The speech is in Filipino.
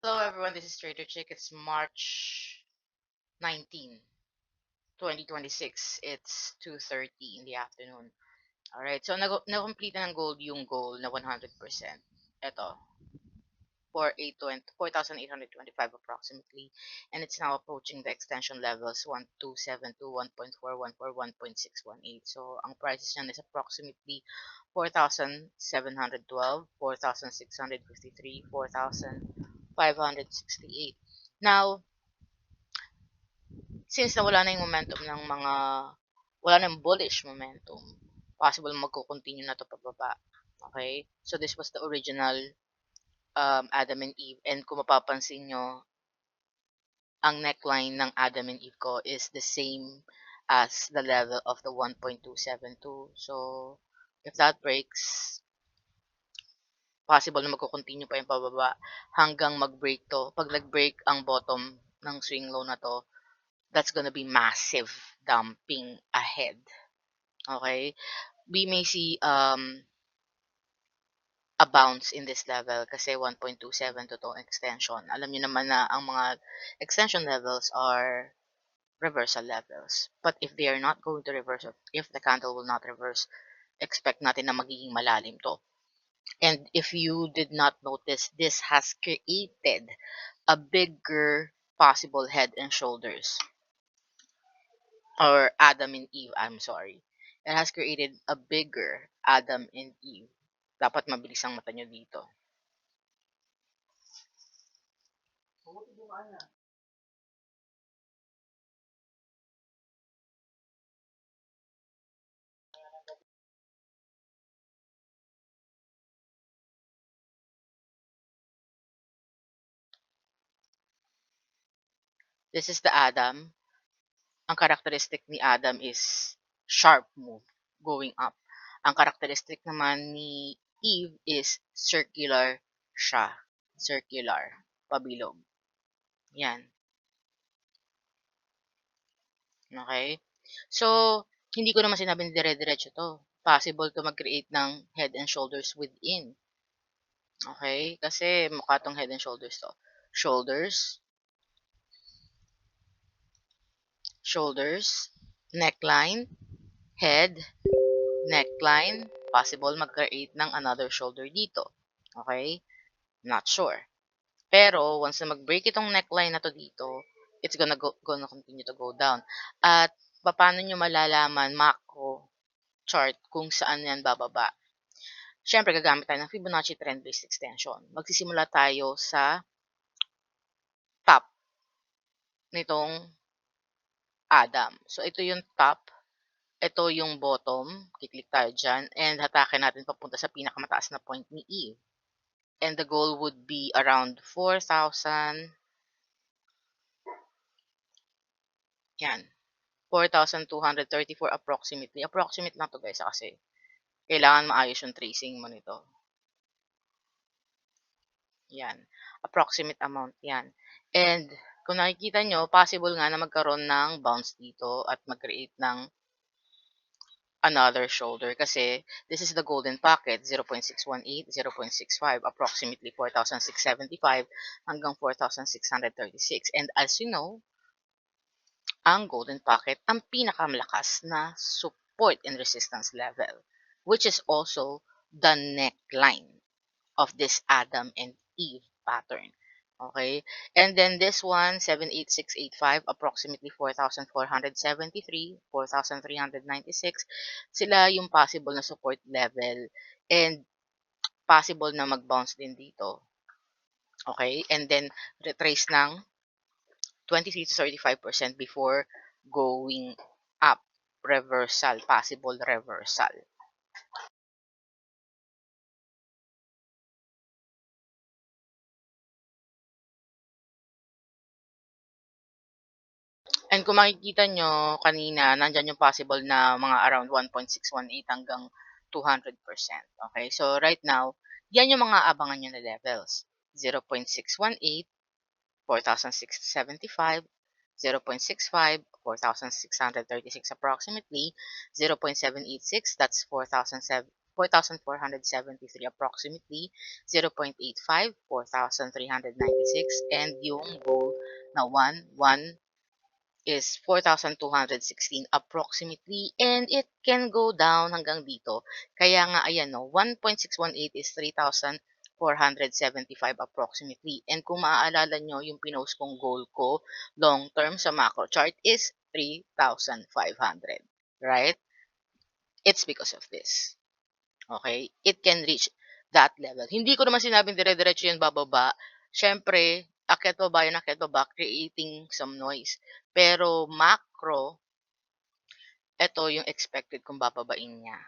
Hello everyone, this is Trader Chick. It's March 19, 2026. It's 2:30 in the afternoon. Alright, so na-complete na ng gold yung goal na 100%. Ito, for 4,825 approximately. And it's now approaching the extension levels 1272, 1.414, 1.618. So, ang prices niyan is approximately 4,712, 4,653, 4,568. Now, since nawala na yung momentum ng mga, wala na yung bullish momentum, possible magko-continue na to pababa. Okay? So, this was the original Adam and Eve. And kung mapapansin nyo, ang neckline ng Adam and Eve ko is the same as the level of the 1.272. So, if that breaks, possible na magko-continue pa yung pababa hanggang mag-break to. Pag nag-break ang bottom ng swing low na to, that's gonna be massive dumping ahead. Okay? We may see a bounce in this level kasi 1.27 to tong extension. Alam niyo naman na ang mga extension levels are reversal levels. But if they are not going to reverse, if the candle will not reverse, expect natin na magiging malalim to. And if you did not notice, this has created a bigger possible head and shoulders. Or Adam and Eve, I'm sorry. It has created a bigger Adam and Eve. Dapat mabilis ang mata nyo dito. This is the Adam. Ang characteristic ni Adam is sharp move, going up. Ang characteristic naman ni Eve is circular siya. Circular. Pabilog. Yan. Okay? So, hindi ko naman sinabing dire-diretso to. Possible to mag-create ng head and shoulders within. Okay? Kasi mukha tong head and shoulders to. Shoulders, shoulders, neckline, head, neckline, possible mag-create ng another shoulder dito. Okay? Not sure. Pero, once na mag-break itong neckline na to dito, it's gonna continue to go down. At, paano nyo malalaman macro chart kung saan yan bababa? Siyempre, gagamit tayo ng Fibonacci trend-based extension. Magsisimula tayo sa top nitong Adam. So, ito yung top. Ito yung bottom. Kiklik tayo dyan. And hatakin natin papunta sa pinakamataas na point ni Eve. And the goal would be around 4,000. Yan. 4,234 approximately. Approximate lang to guys kasi kailangan maayos yung tracing mo nito. Yan. Approximate amount yan. And kung nakikita nyo, possible nga na magkaroon ng bounce dito at mag-create ng another shoulder kasi this is the golden pocket 0.618, 0.65, approximately 4,675 hanggang 4,636. And as you know, ang golden pocket ang pinakamalakas na support and resistance level, which is also the neckline of this Adam and Eve pattern. Okay? And then this one, 78685, approximately 4,473, 4,396, sila yung possible na support level and possible na mag-bounce din dito. Okay? And then, retrace ng 23 to 35% before going up. Reversal, possible reversal. And kung makikita nyo kanina, nandyan yung possible na mga around 1.618 hanggang 200%. Okay? So, right now, yan yung mga abangan nyo na levels. 0.618, 4,675, 0.65, 4,636 approximately, 0.786, that's 4,473 approximately, 0.85, 4,396, and yung goal na 1 is 4,216 approximately, and it can go down hanggang dito. Kaya nga, ayan no, 1.618 is 3,475 approximately. And kung maaalala nyo, yung pinost kong goal ko long term sa macro chart is 3,500. Right? It's because of this. Okay? It can reach that level. Hindi ko naman sinabing dire-diretso yun bababa. Siyempre, akyat baba yun, akyat baba, creating some noise. Pero macro, ito yung expected kung bababain niya.